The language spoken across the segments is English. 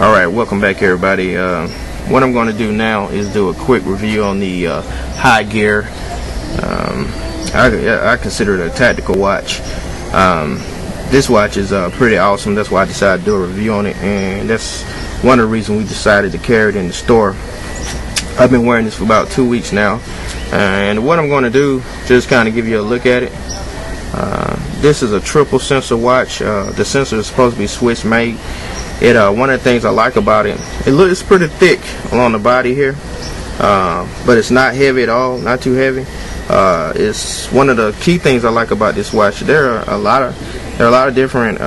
Alright, welcome back everybody. What I'm going to do now is do a quick review on the Highgear. I consider it a tactical watch. This watch is pretty awesome. That's why I decided to do a review on it, and that's one of the reasons we decided to carry it in the store. I've been wearing this for about 2 weeks now, and what I'm going to do, just kind of give you a look at it. This is a triple sensor watch. The sensor is supposed to be Swiss made. One of the things I like about it, it's pretty thick along the body here, but it's not heavy at all, not too heavy. It's one of the key things I like about this watch. There are a lot of different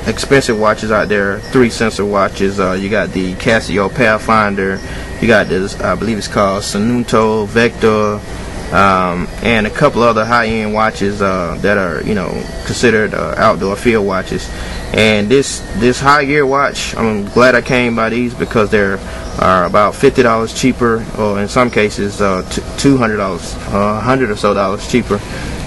expensive watches out there, 3-sensor watches. You got the Casio Pathfinder, you got this, I believe it's called Sununto Vector, and a couple other high-end watches that are, considered outdoor field watches. And this Highgear watch, I'm glad I came by these because they're about $50 cheaper, or in some cases $200, $100 or so cheaper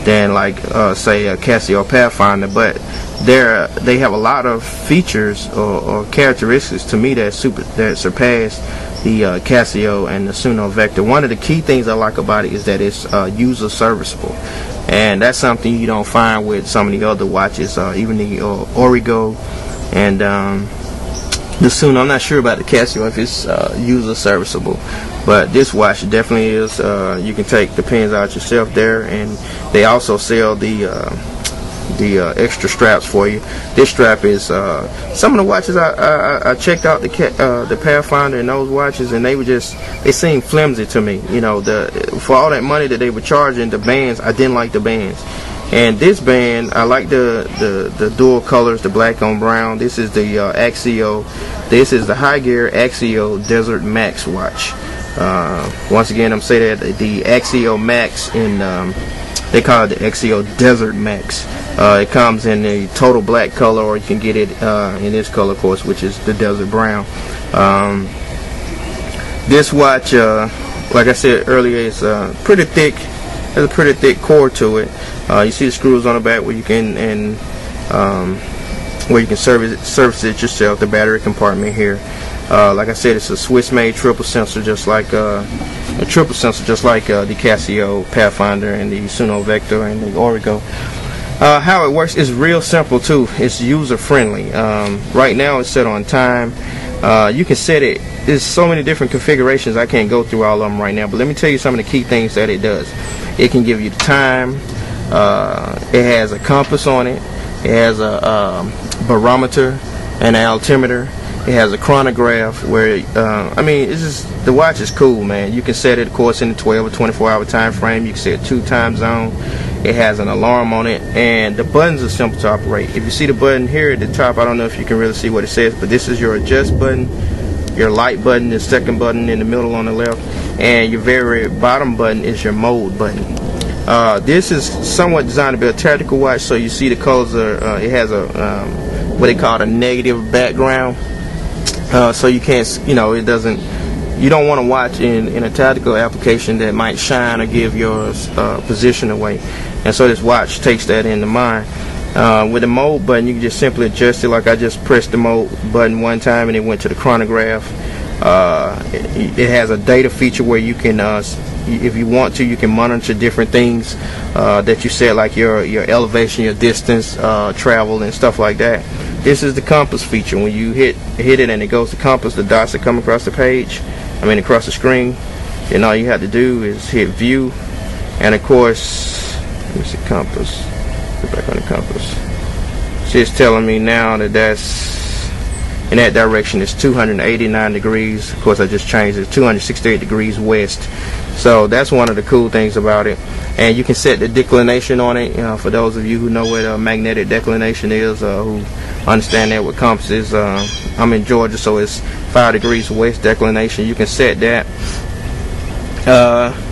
than, like, say a Casio Pathfinder. But they have a lot of features or characteristics to me that surpass the Casio and the Sununto Vector. One of the key things I like about it is that it's user serviceable, and that's something you don't find with some of the other watches, even the Origo and the Sununto. I'm not sure about the Casio if it's user serviceable, but this watch definitely is. You can take the pins out yourself there, and they also sell the extra straps for you. This strap is some of the watches I checked out, the Pathfinder and those watches, and they seem flimsy to me. For all that money that they were charging, the bands, I didn't like the bands. And this band, I like the dual colors, the black on brown. This is the this is the Highgear Axio Desert Max watch. Once again, I'm saying that the Axio Max they call it the Axio Desert Max. It comes in a total black color, or you can get it in this color, of course, which is the desert brown. This watch, like I said earlier, is pretty thick. Has a pretty thick core to it. You see the screws on the back where you can service it yourself. The battery compartment here. Like I said, it's a Swiss-made triple sensor, just like the Casio Pathfinder and the Sununto Vector and the Origo. How it works is real simple too. It's user friendly. Right now it's set on time. You can set it. There's so many different configurations. I can't go through all of them right now, but let me tell you some of the key things that it does. It can give you the time. It has a compass on it. It has a barometer and an altimeter. It has a chronograph where, it's just, the watch is cool, man. You can set it, of course, in the 12 or 24-hour time frame. You can set 2 time zone. It has an alarm on it, and the buttons are simple to operate. If you see the button here at the top, I don't know if you can really see what it says, but this is your adjust button, your light button, the second button in the middle on the left, and your very bottom button is your mode button. This is somewhat designed to be a tactical watch, so you see the colors are, it has a what they call a negative background. So you can't, it doesn't, you don't want to watch in a tactical application that might shine or give your position away. And so this watch takes that into mind. With the mode button, you can just simply adjust it. Like I just pressed the mode button one time and it went to the chronograph. It has a data feature where you can, if you want to, you can monitor different things that you set, like your elevation, your distance, travel, and stuff like that. This is the compass feature. When you hit it and it goes to compass, the dots that come across the page, across the screen, then all you have to do is hit view, and of course, let me see compass. Get back on the compass. It's just telling me now that that's in that direction. It's 289 degrees. Of course, I just changed it, 268 degrees west. So that's one of the cool things about it. And you can set the declination on it. For those of you who know what a magnetic declination is, who understand that with compasses, I'm in Georgia, so it's 5 degrees west declination. You can set that.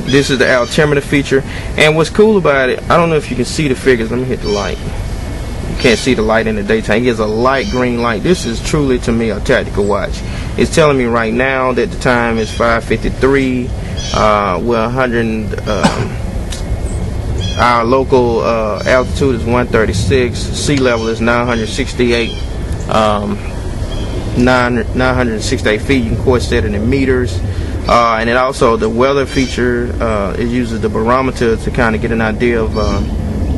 This is the altimeter feature, and what's cool about it, I don't know if you can see the figures. Let me hit the light. You can't see the light in the daytime. It gives a light green light. This is truly, to me, a tactical watch. It's telling me right now that the time is 5:53. We're 100. Our local altitude is 136. Sea level is 968. 968 feet. You can of course set it in meters. And it also, the weather feature, it uses the barometer to kind of get an idea of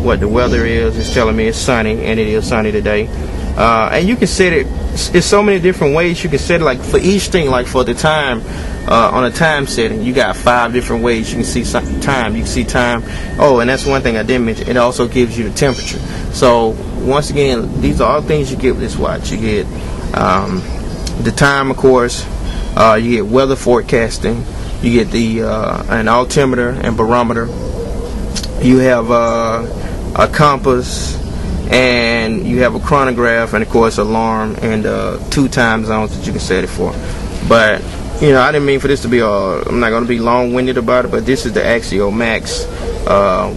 what the weather is. It's telling me it's sunny, and it is sunny today. And you can set it, it's so many different ways you can set it. Like for each thing, like for the time, on a time setting, you got 5 different ways you can see time. You can see time. Oh, and that's one thing I didn't mention. It also gives you the temperature. So once again, these are all things you get with this watch. You get the time, of course. You get weather forecasting. You get the an altimeter and barometer. You have a compass, and you have a chronograph, and of course alarm, and 2 time zones that you can set it for. But you know, I didn't mean for this to be I'm not going to be long-winded about it, but this is the Axio Max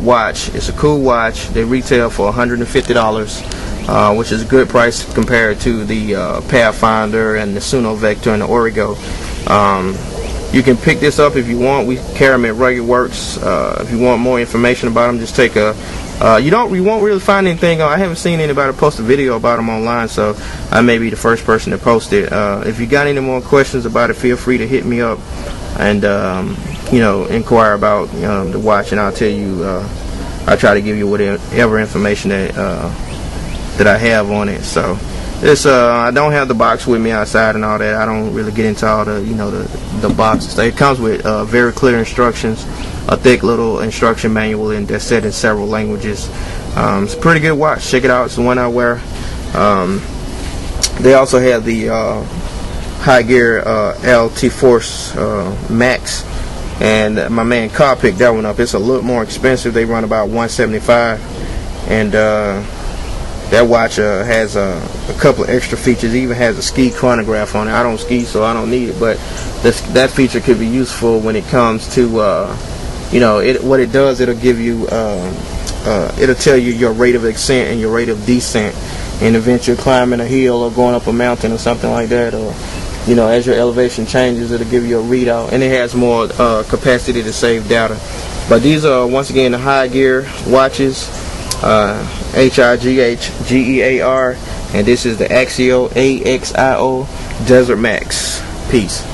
watch. It's a cool watch. They retail for $150, which is a good price compared to the Pathfinder and the Suno Vector and the Origo. You can pick this up if you want. We carry them at Rugged Works. If you want more information about them, just take a you won't really find anything. I haven't seen anybody post a video about them online, so I may be the first person to post it. If you got any more questions about it, feel free to hit me up and you know, inquire about the watch, and I'll tell you. I'll try to give you whatever information that I have on it. So it's I don't have the box with me outside and all that. I don't really get into all the the box. It comes with very clear instructions, a thick little instruction manual, and that's set in several languages. It's a pretty good watch. Check it out. It's the one I wear. They also have the Highgear LT Force Max, and my man Carl picked that one up. It's a little more expensive. They run about $175, and that watch has a couple of extra features. It even has a ski chronograph on it. I don't ski, so I don't need it, but that feature could be useful when it comes to you know, what it does. It'll give you it'll tell you your rate of ascent and your rate of descent in the event you're climbing a hill or going up a mountain or something like that, or you know, as your elevation changes, it'll give you a readout, and it has more capacity to save data. But these are, once again, the Highgear watches, Highgear, and this is the Axio Desert Max. Peace.